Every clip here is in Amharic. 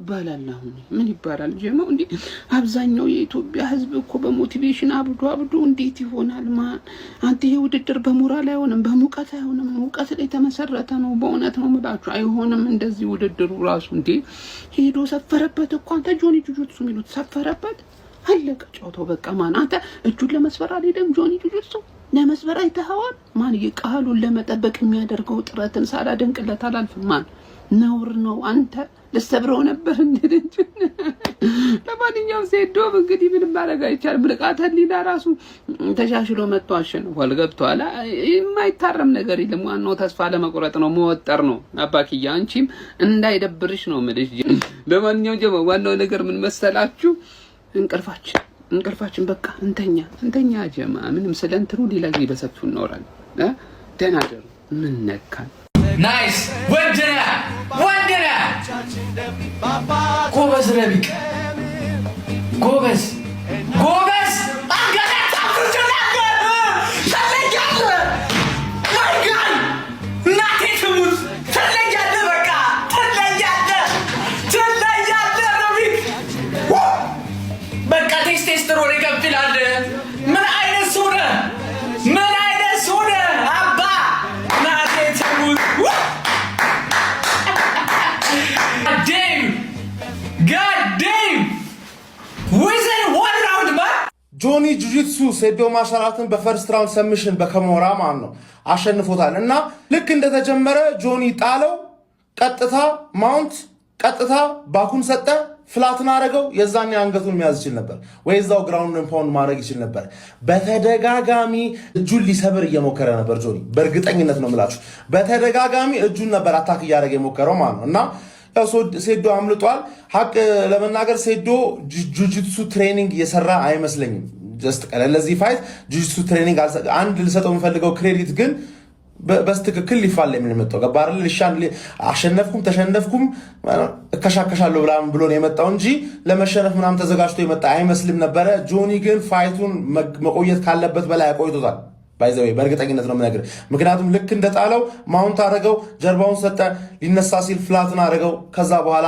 ይባላል አሁን ምን ይባላል ጀማው እንዴ አብዛኛው የኢትዮጵያ ህዝብ እኮ በሞቲቬሽን አብዶ እንዴት ይሆናል ማን አንተ ይሄ ውድድር በሞራል አይሆንም በሙቀት አይሆንም ሙቀት ላይ ተመሰረተ ነው በእውነት ነው ማለት አይሆንም እንደዚህ ውድድሩ ራሱ እንዴ ሄዶ ሰፈረበት እኮ አንተ ጆኒ ጁጁትሱ ሚሉት ሰፈረበት አለቀ ጫውተው በቃ ማን አንተ እጁን ለመስፈር አልሄደም ጆኒ ጁጁትሱ ለመስፈር አይተኸዋል ማን ይቃሉን ለመጠበቅ የሚያደርገው ጥረትን ሳላደንቅለት አላልፍም ማን ነውር ነው አንተ ለሰብረው ነበር እንዴ ለማንኛውም ሴዶም እንግዲህ ምንም ማድረግ አይቻልም ብልቃተሊና ራሱ ተሻሽሎ መጥቶ አሸንፏል ገብቷል የማይታረም ነገር የለም ዋናው ተስፋ ለመቁረጥ ነው መወጠር ነው አባኪያ አንቺም እንዳይደብርሽ ነው ማለት ለማንኛውም ጀማ ዋናው ነገር ምን መሰላችሁ እንቅልፋችን በቃ እንተኛ ጀማ ምንም ስለንትሩ ሌላ ጊዜ በሰፊው እናወራለን ደህና ደሩ ምን ነካን ናይስ ወንድና ጎበዝ ረቢቅ ጎበዝ አንገታ ታፍርጀናገ ተለያለ ማይጋል እናቴ ትሙት ተለያለ በቃ ተለያለ ረቢቅ በቃ ቴስቶስተሮን ይከፍላል ምን አይነት ሱረ አባ እናቴ ትሙት God damn! Within 1 round, man! ጆኒ ጁጂትሱ ሴዶ ማሻራትን በፈርስት ራውንድ ሰብሚሽን በከሞራ ማን ነው አሸንፎታል እና ልክ እንደተጀመረ ጆኒ ጣለው ቀጥታ ማውንት ቀጥታ ባኩን ሰጠ ፍላትን አረገው የዛኔ አንገቱን መያዝ ይችላል ነበር ወይ እዛው ግራውንድ ፓውንድ ማድረግ ይችላል ነበር በተደጋጋሚ እጁን ሊሰብር እየሞከረ ነበር ጆኒ በእርግጠኝነት ነው የምላችሁ በተደጋጋሚ እጁን ነበር አታክ እያደረገ የሞከረው ማለት ነው እና ሴዶ አምልጧል ሀቅ ለመናገር ሴዶ ጁጂትሱ ትሬኒንግ እየሰራ አይመስለኝም ጀስት ለዚህ ፋይት ጁጂትሱ ትሬኒንግ አንድ ልሰጠው የምፈልገው ክሬዲት ግን በስትክክል ሊፋለም የመጣው ገባርል ልሻን አሸነፍኩም ተሸነፍኩም እከሻከሻለሁ ብሎ ነው የመጣው እንጂ ለመሸነፍ ምናምን ተዘጋጅቶ የመጣ አይመስልም ነበር ጆኒ ግን ፋይቱን መቆየት ካለበት በላይ አቆይቶታል ባይዘው በእርግጠኝነት ነው የምነግርህ ምክንያቱም ልክ እንደጣለው ማውንት አረገው ጀርባውን ሰጠ ሊነሳ ሲል ፍላትን አረገው ከዛ በኋላ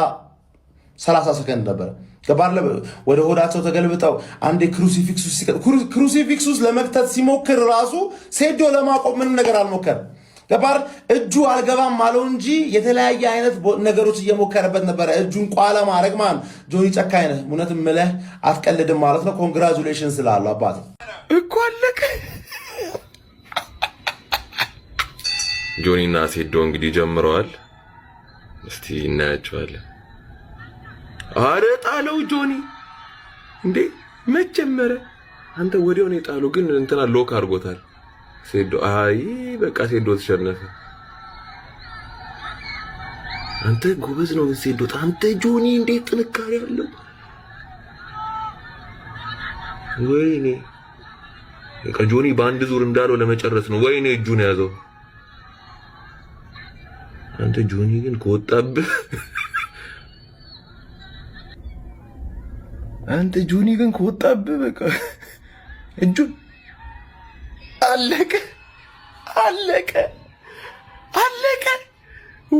30 ሰከንድ ነበር ገባርለ ወደ ሆዳቸው ተገልብጠው አንዴ ክሩሲፊክሱስ ለመክተት ሲሞክር ራሱ ሴዶ ለማቆም ምን ነገር አልሞከረ ገባር እጁ አልገባም አለው እንጂ የተለያየ አይነት ነገሮች እየሞከረበት ነበር እጁን ቋላ ማረግ ማን ጆኒ ጨካኝ ነህ እውነትም ምለህ አትቀልድም ማለት ነው ኮንግራቹሌሽንስ ስላለው አባት እኮ አለቀ ጆኒና ሴዶ እንግዲህ ጀምረዋል እስቲ እናያቸዋለን አረ ጣለው ጆኒ እንዴ መጀመረ አንተ ወዲያው ነው ጣለው ግን እንትና ሎክ አድርጎታል ሴዶ አይ በቃ ሴዶ ተሸነፈ አንተ ጎበዝ ነው ሴዶ አንተ ጆኒ እንዴት ጥንካሬ ያለው ወይኔ በቃ ጆኒ በአንድ ዙር እንዳለው ለመጨረስ ነው ወይኔ እጁን ያዘው አንተ ጆኒ ግን ከወጣብህ በቃ እጁ አለቀ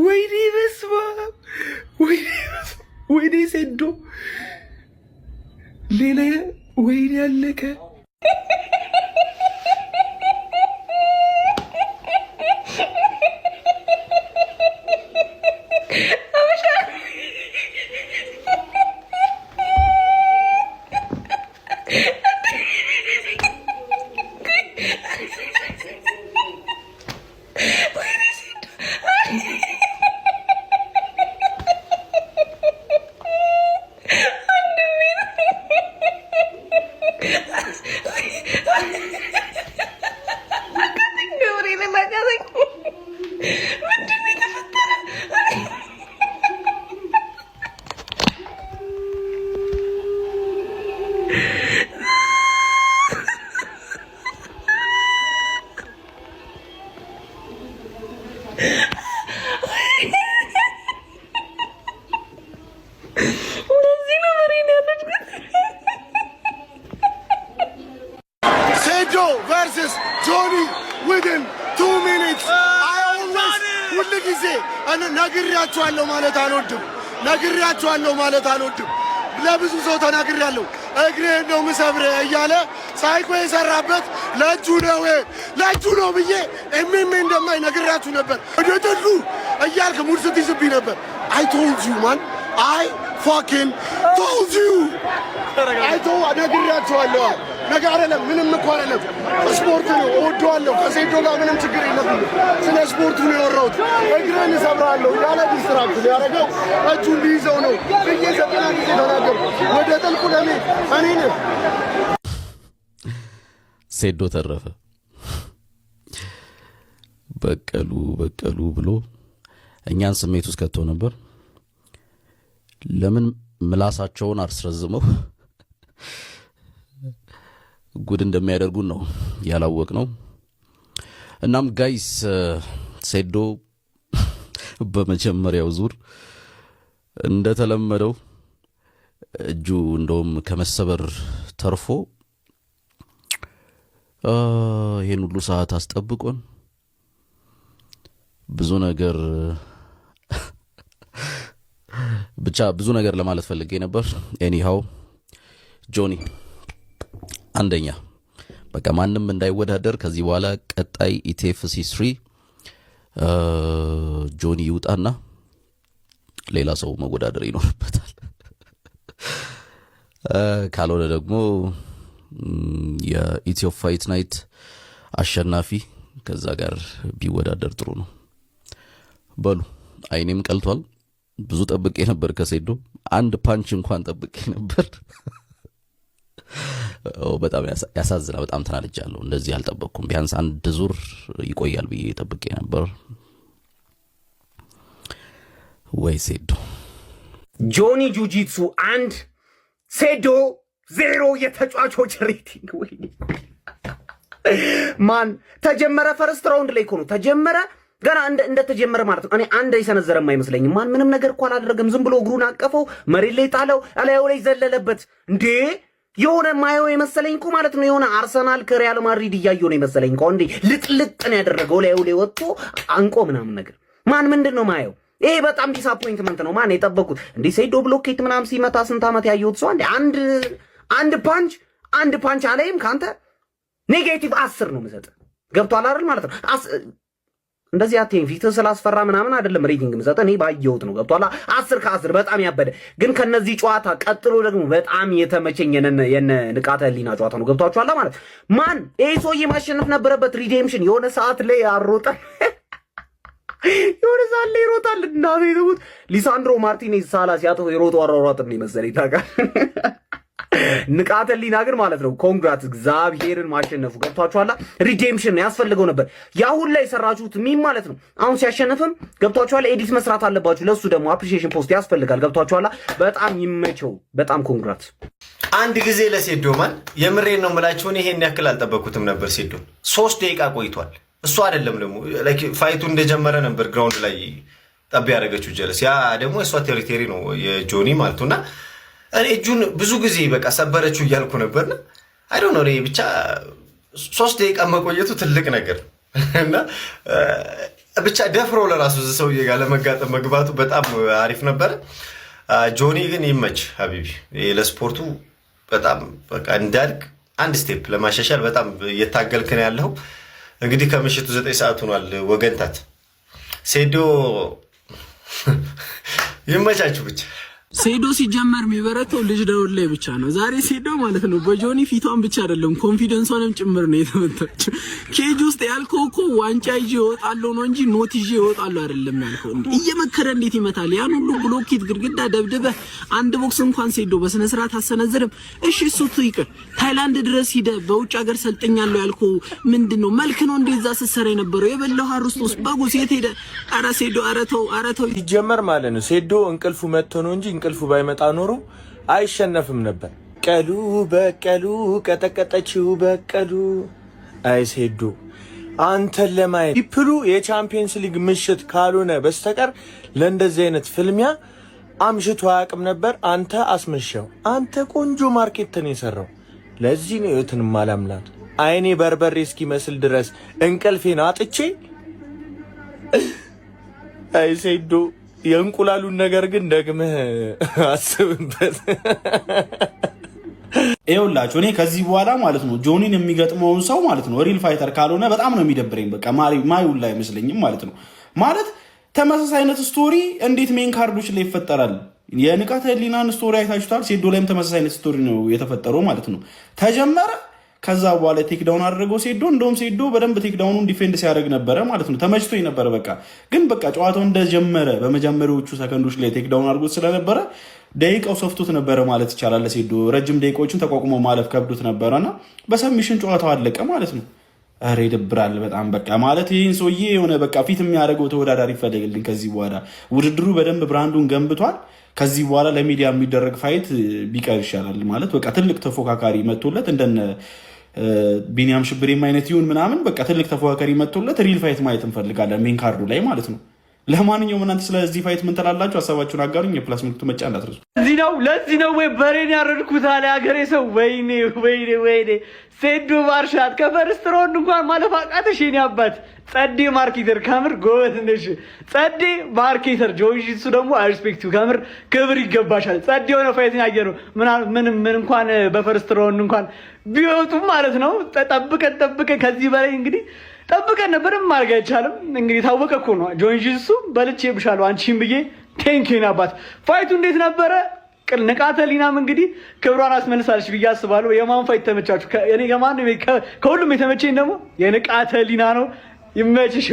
ወይኔ በስመ አብ ወይኔ ሴዶ ሌላ ወይኔ አለቀ versus Johnny within 2 minutes. I always ሁሉ ጊዜ ነግሬያችኋለሁ ማለት አልወድም ነግሬያቸዋለሁ ማለት አልወድም። ለብዙ ሰው ተናግሬያለሁ። እግሬን ነው ምሰብርህ እያለ ሳይኮ የሰራበት ለእጁ ነው ብዬ ኤምኤም እንደማይ ነግሬያችሁ ነበር። ወደ ጥሉ እያልክ ሙድ ስትይዝብኝ ነበር። I told you man, I fucking told you. ነግሬያቸዋለሁ። ነገር አይደለም ምንም እኮ አይደለም። ስፖርት ነው እወደዋለሁ። ከሴዶ ጋር ምንም ችግር የለብኝም። ስለ ስፖርቱ ነው ያወራሁት። እግሬን እሰብራለሁ ያለ ዲስትራክት ያደረገው እጁ እንዲይዘው ነው ብዬ 90 ጊዜ ተናገርኩ። ወደ ጥልቁ ለምን እኔን ሴዶ ተረፈ በቀሉ ብሎ እኛን ስሜት ውስጥ ከተው ነበር። ለምን ምላሳቸውን አስረዝመው ጉድ እንደሚያደርጉን ነው ያላወቅ ነው። እናም ጋይስ ሴዶ በመጀመሪያው ዙር እንደተለመደው እጁ እንደውም ከመሰበር ተርፎ ይሄን ሁሉ ሰዓት አስጠብቆን ብዙ ነገር ለማለት ፈልጌ ነበር። ኤኒሃው ጆኒ አንደኛ በቃ ማንም እንዳይወዳደር ከዚህ በኋላ ቀጣይ ኢቲኤፍሲ 3 ጆኒ ይውጣና ሌላ ሰው መወዳደር ይኖርበታል። ካልሆነ ደግሞ የኢትዮ ፋይት ናይት አሸናፊ ከዛ ጋር ቢወዳደር ጥሩ ነው። በሉ አይኔም ቀልቷል። ብዙ ጠብቄ ነበር ከሴዶ አንድ ፓንች እንኳን ጠብቄ ነበር። በጣም ያሳዝና። በጣም ተናድጃለሁ። እንደዚህ አልጠበቅኩም። ቢያንስ አንድ ዙር ይቆያል ብዬ ጠብቄ ነበር። ወይ ሴዶ ጆኒ ጁጂትሱ 1 ሴዶ 0 የተጫዋቾች ሬቲንግ ወይ ማን ተጀመረ? ፈርስት ራውንድ ላይ ነው ተጀመረ። ገና እንደተጀመረ ማለት ነው። እኔ አንድ አይሰነዘረም አይመስለኝም። ማን ምንም ነገር እኮ አላደረገም። ዝም ብሎ እግሩን አቀፈው፣ መሬት ላይ ጣለው፣ አላየው ላይ ዘለለበት። እንዴ የሆነ ማየው የመሰለኝ እኮ ማለት ነው። የሆነ አርሰናል ከሪያል ማድሪድ እያየው ነው የመሰለኝ እኮ። እንዴ ልጥልጥ ነው ያደረገው፣ ላየው ላይ ወጥቶ አንቆ ምናምን ነገር። ማን ምንድነው ማየው? ይሄ በጣም ዲስአፖይንትመንት ነው። ማን የጠበቁት እንዴ? ሴዶ ብሎኬት ምናምን ሲመታ ስንት ዓመት ያየሁት ሰው አንድ ፓንች አለይም ካንተ ኔጌቲቭ 10 ነው የምሰጥ። ገብቷል አይደል ማለት ነው። እንደዚህ አትይኝ። ፊትህ ስላስፈራ ምናምን አይደለም ሬቲንግ የምሰጥ፣ እኔ ባየሁት ነው። ገብቷል 10 ከ10 በጣም ያበደ። ግን ከነዚህ ጨዋታ ቀጥሎ ደግሞ በጣም የተመቸኝ የነ ንቃተ ህሊና ጨዋታ ነው። ገብቷችኋል ማለት ማን ይሄ ሰውዬ ማሸነፍ ነበረበት። ሪዴምሽን የሆነ ሰዓት ላይ አሮጠ የሆነ ሰዓት ላይ ይሮጣል እና ቤተውት ሊሳንድሮ ማርቲኔዝ ሳላ ሲያጠው የሮጠው አሯሯጥ ነው መሰለኝ ታውቃለህ። ንቃተ ህሊና ግን ማለት ነው ኮንግራት እግዚአብሔርን ማሸነፉ ገብቷችኋል። ሪዴምሽን ያስፈልገው ነበር። ያሁን ላይ ሰራችሁት ሚም ማለት ነው። አሁን ሲያሸነፍም ገብቷችኋል ኤዲት መስራት አለባችሁ። ለሱ ደግሞ አፕሪሺዬሽን ፖስት ያስፈልጋል። ገብቷችኋል። በጣም ይመቸው። በጣም ኮንግራት። አንድ ጊዜ ለሴዶ ማን የምሬን ነው የምላችሁ። እኔ ይሄን ያክል አልጠበኩትም ነበር። ሴዶ 3 ደቂቃ ቆይቷል። እሱ አይደለም ደግሞ ላይክ ፋይቱ እንደጀመረ ነበር ግራውንድ ላይ ጠብ ያደረገችው ጀለስ። ያ ደግሞ የሷ ቴሪቶሪ ነው የጆኒ ማለቱና እኔ እጁን ብዙ ጊዜ በቃ ሰበረችው እያልኩ ነበርና አይ ዶንት ኖ እኔ ብቻ 3 ደቂቃ መቆየቱ ትልቅ ነገር እና ብቻ ደፍሮ ለራሱ ሰውዬ ጋር ለመጋጠም መግባቱ በጣም አሪፍ ነበር። ጆኒ ግን ይመች ሀቢቢ። ለስፖርቱ በጣም በቃ እንዳልክ አንድ ስቴፕ ለማሻሻል በጣም እየታገልክ ነው ያለው። እንግዲህ ከምሽቱ 9 ሰዓት ሆኗል ወገንታት። ሴዶ ይመቻችሁ ብቻ። ሴዶ ሲጀመር የሚበረተው ልጅ ደውል ላይ ብቻ ነው። ዛሬ ሴዶ ማለት ነው በጆኒ ፊቷን ብቻ አይደለም ኮንፊደንሷንም ጭምር ነው የተመታችው። ኬጅ ውስጥ ያልከው እኮ ዋንጫ ይዤ እወጣለሁ ነው እንጂ ኖት ይዤ እወጣለሁ አይደለም ያልከው። እንዴ እየመከረ እንዴት ይመታል? ያን ሁሉ ብሎኬት ግድግዳ ደብድበህ አንድ ቦክስ እንኳን ሴዶ በስነ ስርዓት አሰነዝርም። እሺ እሱ ይቅር፣ ታይላንድ ድረስ ሂደ በውጭ ሀገር ሰልጥኛለሁ ያልከው ምንድነው? መልክ ነው እንደዛ ስትሰራ የነበረው የበላው አርስቶስ በጉስ የት ሄደ? ኧረ ሴዶ ኧረ ተው ይጀመር ማለት ነው። ሴዶ እንቅልፉ መጥቶ ነው እንጂ እንቅልፉ ባይመጣ ኖሮ አይሸነፍም ነበር። በቀሉ ቀጠቀጠችው በቀሉ። አይ ሴዶ አንተን ለማየት ፒፕሉ የቻምፒየንስ ሊግ ምሽት ካልሆነ በስተቀር ለእንደዚህ አይነት ፍልሚያ አምሽቶ አያውቅም ነበር። አንተ አስመሻው። አንተ ቆንጆ ማርኬትን የሰራው ለዚህ ነው የትን ማላምናት አይኔ በርበሬ እስኪመስል ድረስ እንቅልፌን አጥቼ። አይ ሴዶ የእንቁላሉን ነገር ግን ደግመህ አስብበት። ይኸውላችሁ እኔ ከዚህ በኋላ ማለት ነው ጆኒን የሚገጥመውን ሰው ማለት ነው ሪል ፋይተር ካልሆነ በጣም ነው የሚደብረኝ። በቃ ማይውል ላይ አይመስለኝም ማለት ነው። ማለት ተመሳሳይ አይነት ስቶሪ እንዴት ሜን ካርዶች ላይ ይፈጠራል? የንቃተ ህሊናን ስቶሪ አይታችሁታል። ሴዶ ላይም ተመሳሳይ አይነት ስቶሪ ነው የተፈጠረው ማለት ነው። ተጀመረ፣ ከዛ በኋላ ቴክዳውን አደረገው ሴዶ። እንደውም ሴዶ በደንብ ቴክዳውኑን ዲፌንድ ሲያደርግ ነበረ ማለት ነው። ተመችቶኝ ነበረ። በቃ ግን በቃ ጨዋታው እንደጀመረ በመጀመሪያዎቹ ሰከንዶች ላይ ቴክዳውን አድርጎት ስለነበረ ደቂቃው ሰፍቶት ነበረ ማለት ይቻላል። ሴዶ ረጅም ደቂቃዎችን ተቋቁሞ ማለፍ ከብዶት ነበረና በሰሚሽን ጨዋታው አለቀ ማለት ነው። ኧረ ይደብራል በጣም በቃ ማለት ይህን ሰውዬ የሆነ በቃ ፊት የሚያደርገው ተወዳዳሪ ይፈልግልን። ከዚህ በኋላ ውድድሩ በደንብ ብራንዱን ገንብቷል። ከዚህ በኋላ ለሚዲያ የሚደረግ ፋይት ቢቀር ይሻላል ማለት በቃ ትልቅ ተፎካካሪ መጥቶለት እንደነ ቢኒያም ሽብሬም አይነት ይሁን ምናምን በቃ ትልቅ ተፎካካሪ መጥቶለት ሪል ፋይት ማየት እንፈልጋለን ሜን ካርዱ ላይ ማለት ነው። ለማንኛውም እናንተ ስለዚህ ፋይት ምን ትላላችሁ? ሀሳባችሁን አጋሩኝ። የፕላስ ምልክቱ መጫ እንዳትረሱ። ለዚህ ነው ወይ በሬን ያረድኩት አለ ሀገሬ ሰው። ወይኔ ወይኔ ወይኔ ሴዶ ባርሻት ከፈርስት ራውንድ እንኳን ማለፍ አቃተሽ የኔ አባት። ጸዴ ማርኬተር ከምር ጎበዝ ነሽ። ጸዴ ማርኬተር ጆይጂሱ ደግሞ ሪስፔክቱ ከምር ክብር ይገባሻል። ጸዴ የሆነ ፋይትን ያየ ነው ምን እንኳን በፈርስት ራውንድ እንኳን ቢወጡም ማለት ነው። ጠብቀን ከዚህ በላይ እንግዲህ ጠብቀን ነበርም ማድረግ አይቻልም። እንግዲህ ታወቀ እኮ ነው። ጆይጂሱ በልቼ ብሻለሁ አንቺን ብዬ ቴንኪው አባት። ፋይቱ እንዴት ነበረ? ንቃተ ህሊናም እንግዲህ ክብሯን አስመልሳለች ብዬ አስባለሁ። የማን ፋይት ተመቻችሁ? እኔ ከሁሉም የተመቸኝ ደግሞ የንቃተ ህሊና ነው። ይመችሽ።